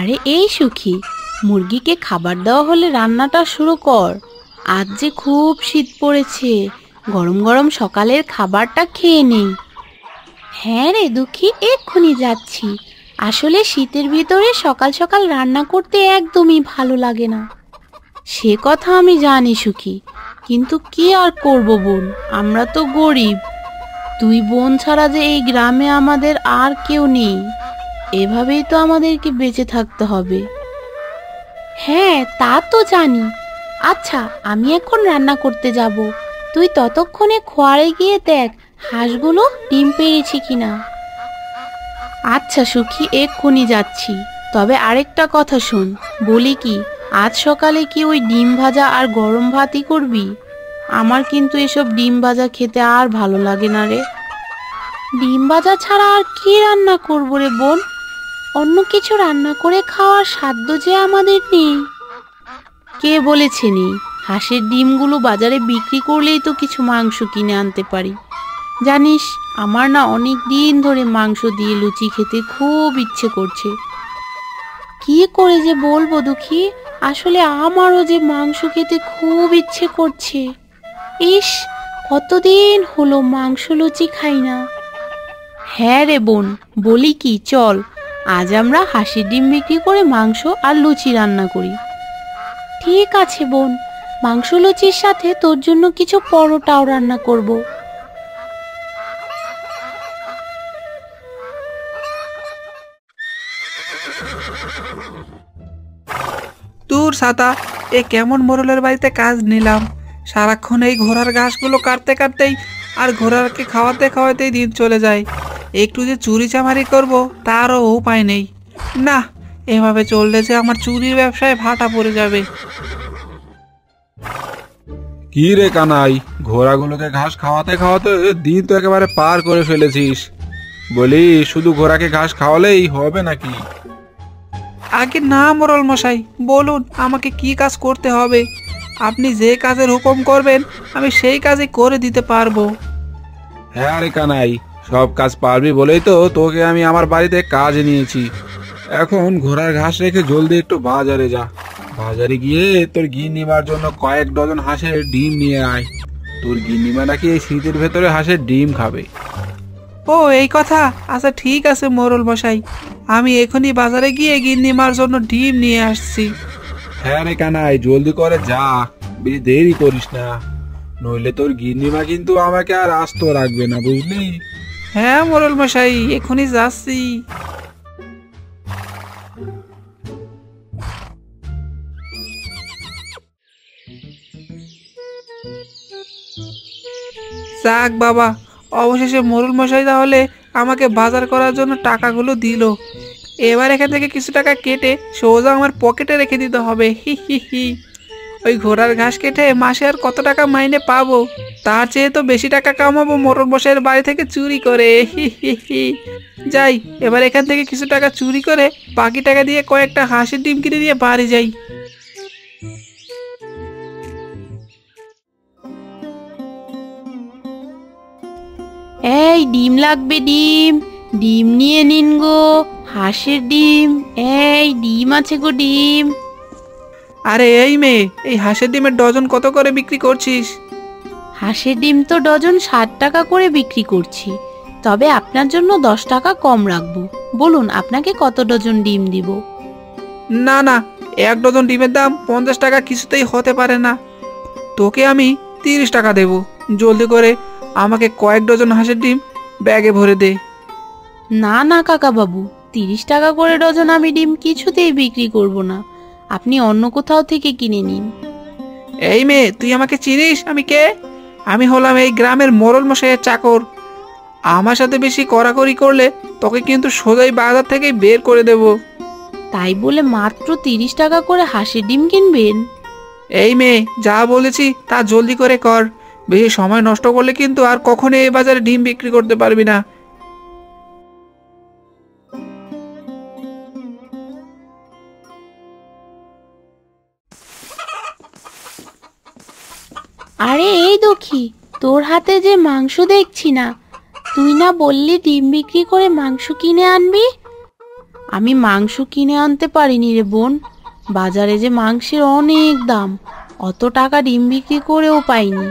আরে এই সুখী, মুরগিকে খাবার দেওয়া হলে রান্নাটা শুরু কর। আজ যে খুব শীত পড়েছে, গরম গরম সকালের খাবারটা খেয়ে নেই। হ্যাঁ রে দুঃখী, এক্ষুনি যাচ্ছি। আসলে শীতের ভিতরে সকাল সকাল রান্না করতে একদমই ভালো লাগে না। সে কথা আমি জানি সুখী, কিন্তু কি আর করব বোন, আমরা তো গরিব। তুই বোন ছাড়া যে এই গ্রামে আমাদের আর কেউ নেই। এভাবেই তো আমাদেরকে বেঁচে থাকতে হবে। হ্যাঁ তা তো জানি। আচ্ছা, আমি এখন রান্না করতে যাব। তুই ততক্ষণে খোয়ারে গিয়ে দেখ হাঁসগুলো ডিম পেড়েছে কিনা। আচ্ছা সুখী, এক্ষুনি যাচ্ছি। তবে আরেকটা কথা শোন, বলি কি, আজ সকালে কি ওই ডিম ভাজা আর গরম ভাতই করবি? আমার কিন্তু এসব ডিম ভাজা খেতে আর ভালো লাগে না রে। ডিম ভাজা ছাড়া আর কি রান্না করবো রে বোন? অন্য কিছু রান্না করে খাওয়ার সাধ্য যে আমাদের নেই। কে বলেছে নেই? হাঁসের ডিমগুলো বাজারে বিক্রি করলেই তো কিছু মাংস কিনে আনতে পারি। জানিস, আমার না অনেক দিন ধরে মাংস দিয়ে লুচি খেতে খুব ইচ্ছে করছে। কি করে যে বলবো দুঃখী, আসলে আমারও যে মাংস খেতে খুব ইচ্ছে করছে। ইস, কতদিন হলো মাংস লুচি খাই না। হ্যাঁ রে বোন, বলি কি, চল আজ আমরা হাঁসের ডিম বিক্রি করে মাংস আর লুচি রান্না করি। ঠিক আছে বোন, মাংস লুচির সাথে তোর জন্য কিছু পরোটাও রান্না করব। দূর ছাতা, এ কেমন মোড়লের বাড়িতে কাজ নিলাম। সারাক্ষণ এই ঘোড়ার ঘাসগুলো কাটতে কাটতেই আর ঘোড়াকে খাওয়াতে খাওয়াতেই দিন চলে যায়। একটু যে চুরি চামারি করবো তারও উপায় নেই। না, এভাবে চললে যে আমার চুরির ব্যবসায় ভাটা পড়ে যাবে। কি রে কানাই, ঘোড়াগুলোকে ঘাস খাওয়াতে খাওয়াতে দিন তো একেবারে পার করে ফেলেছিস। বলি, শুধু ঘোড়াকে ঘাস খাওয়ালেই হবে নাকি? আগে না মোড়ল মশাই, বলুন আমাকে কি কাজ করতে হবে। আপনি যে কাজের হুকুম করবেন আমি সেই কাজই করে দিতে পারবো। হ্যাঁ রে কানাই, সব কাজ পারবি বলেই তো তোকে আমি আমার বাড়িতে কাজ নিয়েছি। এখন ঘোড়ার ঘাস রেখে জলদি একটু বাজারে যা। বাজারে গিয়ে তোর গিন্নিমার জন্য কয়েক ডজন হাঁসের ডিম নিয়ে আয়। তোর গিন্নিমা নাকি এই শীতের ভেতরে হাঁসের ডিম খাবে। ও এই কথা, আচ্ছা ঠিক আছে মোড়ল মশাই, আমি এখনই বাজারে গিয়ে গিন্নিমার জন্য ডিম নিয়ে আসছি। হ্যাঁ রে কানাই, জলদি করে যা, বেশি দেরি করিস না, নইলে তোর গিন্নিমা কিন্তু আমাকে আর আস্ত রাখবে না, বুঝলি? হ্যাঁ মোড়ল মশাই, এখনই যাচ্ছি। যাক বাবা, অবশেষে মোড়ল মশাই তাহলে আমাকে বাজার করার জন্য টাকাগুলো দিল। এবার এখান থেকে কিছু টাকা কেটে সোজা আমার পকেটে রেখে দিতে হবে। হি হি হি। ওই ঘোড়ার ঘাস কেটে মাসে আর কত টাকা মাইনে পাবো, তার চেয়ে তো বেশি টাকা কামাবো মোড়ল মশাইয়ের বাড়ি থেকে চুরি করে। হি হি হি। যাই, এবার এখান থেকে কিছু টাকা চুরি করে বাকি টাকা দিয়ে কয়েকটা হাঁসের ডিম কিনে নিয়ে বাড়ি যাই। এই ডিম লাগবে, ডিম ডিম নিয়ে নিন গো, হাঁসের ডিম। এই ডিম আছে গো, ডিম। আরে এই মেয়ে, এই হাঁসের ডিমের ডজন কত করে বিক্রি করছিস? হাঁসের ডিম তো ডজন 60 টাকা করে বিক্রি করছি, তবে আপনার জন্য 10 টাকা কম রাখবো। বলুন আপনাকে কত ডজন ডিম দিব? না না, এক ডজন ডিমের দাম 50 টাকা কিছুতেই হতে পারে না। তোকে আমি 30 টাকা দেব। জলদি করে আমাকে কয়েক ডজন হাঁসের ডিম ব্যাগে ভরে দে। না না কাকা বাবু, 30 টাকা করে ডজন আমি ডিম কিছুতেই বিক্রি করব না। আপনি অন্য কোথাও থেকে কিনে নিন। এই মেয়ে, তুই আমাকে চিনিস আমি কে? আমি হলাম এই গ্রামের মোড়ল মশাইয়ের চাকর। আমার সাথে বেশি কড়াকড়ি করলে তোকে কিন্তু সোজাই বাজার থেকে বের করে দেব। তাই বলে মাত্র 30 টাকা করে হাঁসের ডিম কিনবেন? এই মেয়ে, যা বলেছি তা জলদি করে কর। বেশি সময় নষ্ট করলে কিন্তু আর কখনো এই বাজারে ডিম বিক্রি করতে পারবি না। আরে এই দুঃখী, তোর হাতে যে মাংস দেখছি না। তুই না বললি ডিম বিক্রি করে মাংস কিনে আনবি? আমি মাংস কিনে আনতে পারিনি রে বোন। বাজারে যে মাংসের অনেক দাম, অত টাকা ডিম বিক্রি করেও পাইনি,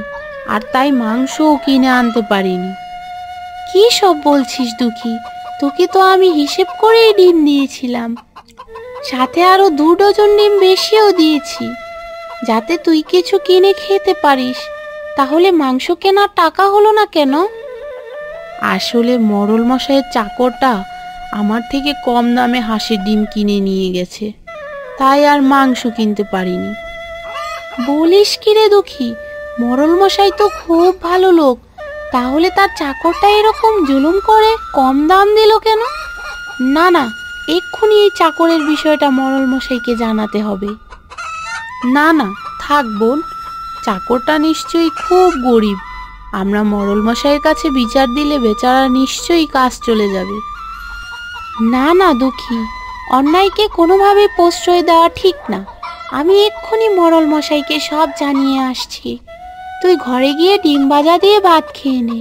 আর তাই মাংসও কিনে আনতে পারিনি। কি সব বলছিস দুঃখী? তোকে তো আমি হিসেব করেই ডিম দিয়েছিলাম, সাথে আরো 2 ডজন ডিম বেশিও দিয়েছি, যাতে তুই কিছু কিনে খেতে পারিস। তাহলে মাংস কেনার টাকা হলো না কেন? আসলে মোড়ল মশাইয়ের চাকরটা আমার থেকে কম দামে হাঁসের ডিম কিনে নিয়ে গেছে, তাই আর মাংস কিনতে পারিনি। বলিস কি রে দুঃখী? মোড়ল মশাই তো খুব ভালো লোক, তাহলে তার চাকরটা এরকম জুলুম করে কম দাম দিল কেন? না না, এক্ষুনি এই চাকরের বিষয়টা মোড়ল মশাইকে জানাতে হবে। না না, থাক বোন, চাকরটা নিশ্চয়ই খুব গরিব। আমরা মোড়ল মশাইয়ের কাছে বিচার দিলে বেচারা নিশ্চয়ই কাজ চলে যাবে। না না দুঃখী, অন্যায়কে কোনোভাবে প্রশ্রয় দেওয়া ঠিক না। আমি এক্ষুনি মোড়ল মশাইকে সব জানিয়ে আসছি। তুই ঘরে গিয়ে ডিম ভাজা দিয়ে ভাত খেয়ে নে।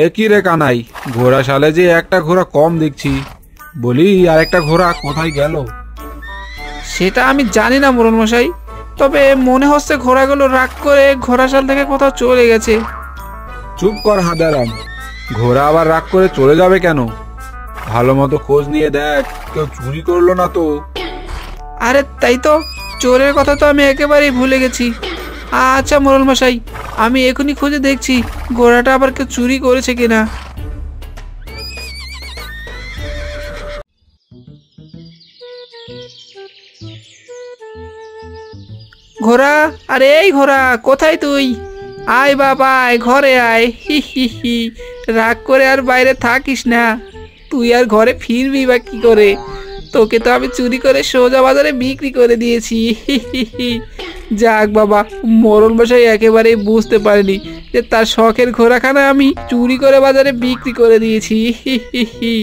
এ কি রে কানাই, ঘোড়া সালে যে একটা ঘোড়া কম দেখছি, বলি আর একটা ঘোড়া কোথায় গেল? সেটা আমি জানি না মোড়ল মশাই, তবে মনে হচ্ছে ঘোড়াগুলো রাগ করে ঘোড়াশাল থেকে কোথাও চলে গেছে। চুপ কর হাঁদারাম, ঘোড়া আবার রাগ করে চলে যাবে কেন? ভালো মতো খোঁজ নিয়ে দেখ, কেউ চুরি করলো না তো। আরে তাই তো, চোরের কথা তো আমি একেবারেই ভুলে গেছি। আচ্ছা মোড়ল মশাই, আমি এখনই খুঁজে দেখছি ঘোড়াটা আবার কেউ চুরি করেছে কিনা। ঘোড়া, আরে এই ঘোড়া, কোথায় তুই? আয় বাবা আয়, ঘরে আয়। হি হি হি, রাগ করে আর বাইরে থাকিস না। তুই আর ঘরে ফিরবি বা কি করে? তোকে তো আমি চুরি করে সোজা বাজারে বিক্রি করে দিয়েছি। হি হি হি। যাক বাবা, মোড়ল মশাই একেবারেই বুঝতে পারেনি যে তার শখের ঘোড়াখানা আমি চুরি করে বাজারে বিক্রি করে দিয়েছি। হি হি হি।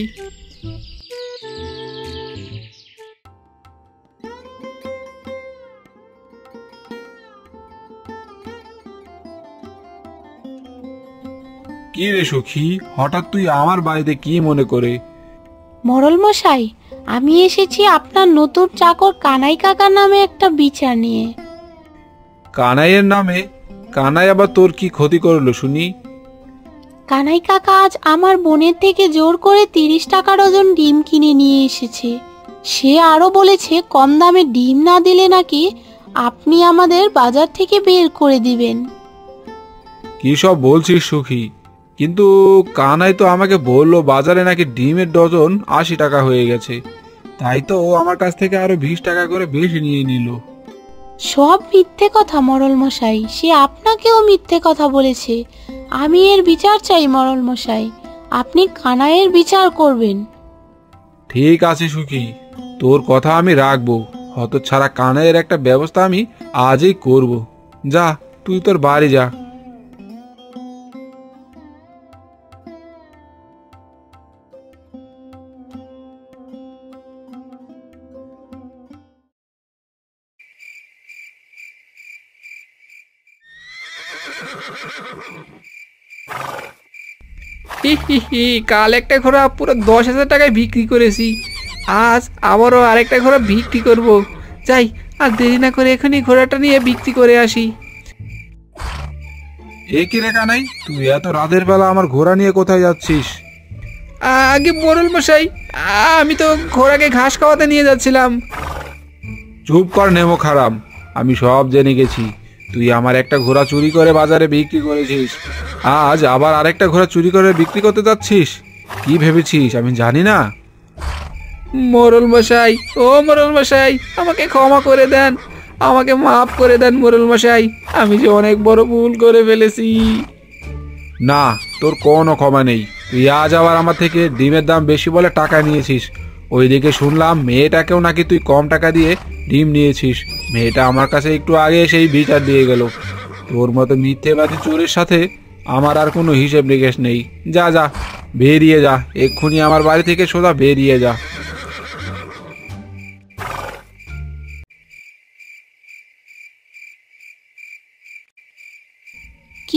কি রে সখী, হঠাৎ তুই আমার বাড়িতে কি মনে করে? মোড়ল মশাই, আমি এসেছি আপনার নতুন চাকর কানাই কাকা নামে একটা বিচার নিয়ে। কানাইয়ের নামে? কানাই আবার তোর কি ক্ষতি করলো শুনি? কানাই কাকা আজ আমার বোনের থেকে জোর করে 30 টাকা ডজন ডিম কিনে নিয়ে এসেছে। সে আরো বলেছে কম দামে ডিম না দিলে নাকি আপনি আমাদের বাজার থেকে বের করে দিবেন। কি সব বলছিস সখী? কিন্তু কানাই তো আমাকে বললো বাজারে নাকি ডিমের ডজন 80 টাকা হয়ে গেছে, তাই তো ও আমার কাছ থেকে আরো 20 টাকা করে বেশি নিয়ে নিল। সব মিথ্যে কথা মোড়ল মশাই, সে আপনাকেও মিথ্যে কথা বলেছে। আমি এর বিচার চাই মোড়ল মশাই, আপনি কানাইয়ের বিচার করবেন। ঠিক আছে সুখী, তোর কথা আমি রাখবো। হতচ্ছাড়া কানাইয়ের একটা ব্যবস্থা আমি আজই করব। যা, তুই তোর বাড়ি যা। হি হি হি, কাল একটা ঘোড়া পুরো 10,000 টাকায় বিক্রি করেছি, আজ আবারও আরেকটা ঘোড়া বিক্রি করব। যাই, আর দেরি না করে এখনই ঘোড়াটা নিয়ে বিক্রি করে আসি। এ কি রে কানাই, তুই এত রাতের বেলা আমার ঘোড়া নিয়ে কোথায় যাচ্ছিস? আগে মোড়ল মশাই, আমি তো ঘোড়াকে ঘাস খাওয়াতে নিয়ে যাচ্ছিলাম। চুপ কর নেমো খারাপ, আমি সব জেনে গেছি। তুই আমার একটা ঘোড়া চুরি করে বাজারে বিক্রি করেছিস, আজ আবার আরেকটা ঘোড়া চুরি করে বিক্রি করতে যাচ্ছিস। কি ভেবেছিস আমি জানি না? মোড়ল মশাই, ও মোড়ল মশাই, আমাকে ক্ষমা করে দেন, আমাকে মাফ করে দেন মোড়ল মশাই, আমি যে অনেক বড় ভুল করে ফেলেছি। না, তোর কোনো ক্ষমা নেই। তুই আজ আবার আমার থেকে ডিমের দাম বেশি বলে টাকা নিয়েছিস। ওইদিকে শুনলাম মেয়েটাকেও নাকি তুই কম টাকা দিয়ে ডিম নিয়েছিস। মেয়েটা আমার কাছে একটু আগে সেই বিচার দিয়ে গেল। তোর মতো মিথ্যেবাদী চোরের সাথে আমার আর কোনো হিসেব নিকেশ নেই। যা যা, বেরিয়ে যা, এক্ষুনি আমার বাড়ি থেকে সোজা বেরিয়ে যা।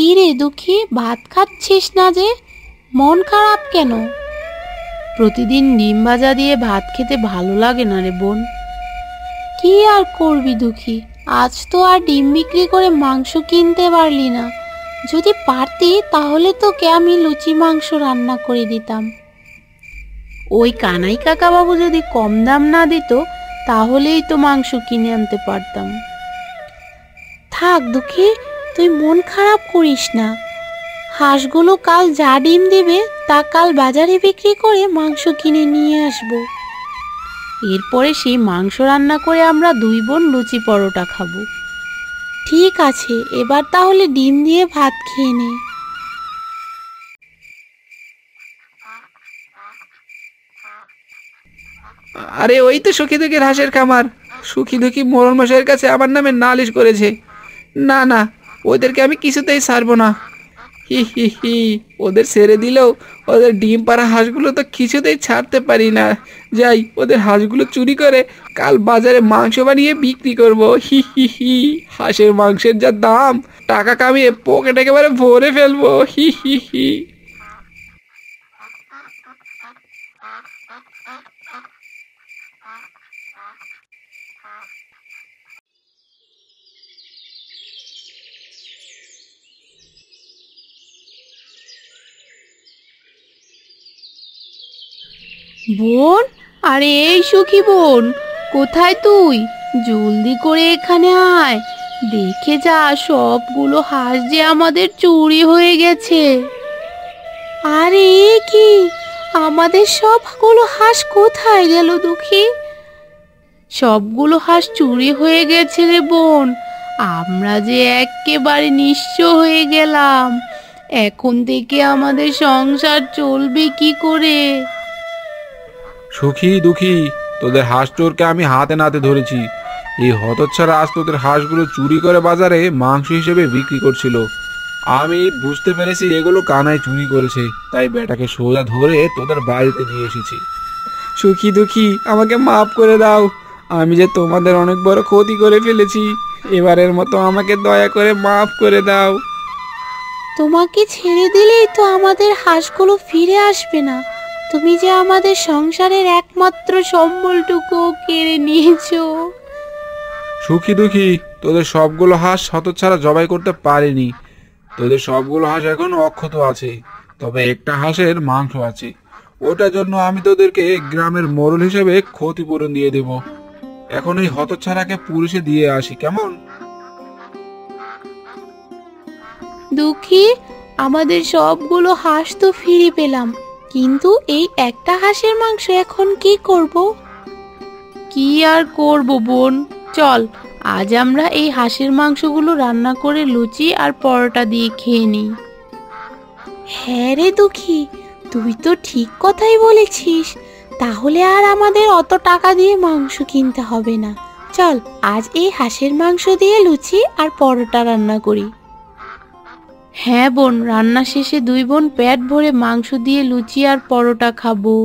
কি রে দুঃখী, ভাত খাচ্ছিস না যে? মন খারাপ কেন? প্রতিদিন ডিম ভাজা দিয়ে ভাত খেতে ভালো লাগে না রে বোন। কি আর করবি দুঃখী, আজ তো আর ডিম বিক্রি করে মাংস কিনতে পারলি না। যদি পারতি তাহলে তোকে আমি লুচি মাংস রান্না করে দিতাম। ওই কানাই কাকা বাবু যদি কম দাম না দিত তাহলেই তো মাংস কিনে আনতে পারতাম। থাক দুঃখী, তুই মন খারাপ করিস না। হাঁসগুলো কাল যা ডিম দিবে তা কাল বাজারে বিক্রি করে মাংস কিনে নিয়ে আসবো। এরপরে সেই মাংস রান্না করে আমরা দুই বোন লুচি পরোটা খাবো। ঠিক আছে, এবার তাহলে ডিম দিয়ে ভাত খেয়ে নে। আরে ওই তো সুখী দুঃখীর হাঁসের খামার। সুখী দুঃখী মোড়ল মশাইয়ের কাছে আমার নামে নালিশ করেছে। না না, ওদেরকে আমি কিছুতেই ছাড়বো না। হি হি হি, ওদের ছেড়ে দিলেও ওদের ডিম পাড়া হাঁসগুলো তো কিছুতেই ছাড়তে পারি না। যাই, ওদের হাঁসগুলো চুরি করে কাল বাজারে মাংস বানিয়ে বিক্রি করবো। হি হি হি, হাঁসের মাংসের যা দাম, টাকা কামিয়ে পকেট একেবারে ভরে ফেলবো। হি হি হি। বোন, আরে এই সুখী বোন, কোথায় তুই? জলদি করে এখানে আয়, দেখে যা সবগুলো হাঁস যে আমাদের চুরি হয়ে গেছে। আরে এ কি, আমাদের সবগুলো হাঁস কোথায় গেল দুঃখী? সবগুলো হাঁস চুরি হয়ে গেছে রে বোন। আমরা যে একেবারে নিঃস্ব হয়ে গেলাম। এখন থেকে আমাদের সংসার চলবে কি করে? সুখী দুঃখী, তোদের হাঁস চোরকে আমি হাতে নাতে ধরেছি। এই হতচ্ছাড়া আজ তোদের হাঁসগুলো চুরি করে বাজারে মাংস হিসেবে বিক্রি করছিল। আমি বুঝতে পেরেছি এগুলো কানাই চুরি করেছে, তাই বেটাকে সোজা ধরে তোদের বাড়িতে নিয়ে এসেছি। সুখী দুঃখী, আমাকে মাফ করে দাও। আমি যে তোমাদের অনেক বড় ক্ষতি করে ফেলেছি। এবারের মতো আমাকে দয়া করে মাফ করে দাও। তোমাকে ছেড়ে দিলেই তো আমাদের হাঁসগুলো ফিরে আসবে না। তুমি যে আমাদের সংসারের একমাত্র সম্বলটুকু কেড়ে নিয়েছো। সুখী দুঃখী, তোদের সবগুলো হাঁস হতচ্ছাড়া জবাই করতে পারেনি। তোদের সবগুলো হাঁস এখন অক্ষত আছে, তবে একটা হাঁসের মাংস আছে। ওটার জন্য আমি তোদেরকে গ্রামের মোড়ল হিসেবে ক্ষতিপূরণ দিয়ে দেব। এখন এই হতচ্ছাড়াকে পুলিশে দিয়ে আসি, কেমন? দুঃখী, আমাদের সবগুলো হাঁস তো ফিরে পেলাম, কিন্তু এই একটা হাঁসের মাংস এখন কি করব? কি আর করব বোন, চল আজ আমরা এই হাঁসের মাংসগুলো রান্না করে লুচি আর পরোটা দিয়ে খেয়ে নিই। হ্যাঁ রে দুঃখী, তুই তো ঠিক কথাই বলেছিস। তাহলে আর আমাদের অত টাকা দিয়ে মাংস কিনতে হবে না। চল আজ এই হাঁসের মাংস দিয়ে লুচি আর পরোটা রান্না করি। হ্যাঁ বোন, রান্না শেষে দুই বোন পেট ভরে মাংস দিয়ে লুচি আর পরোটা খাবো।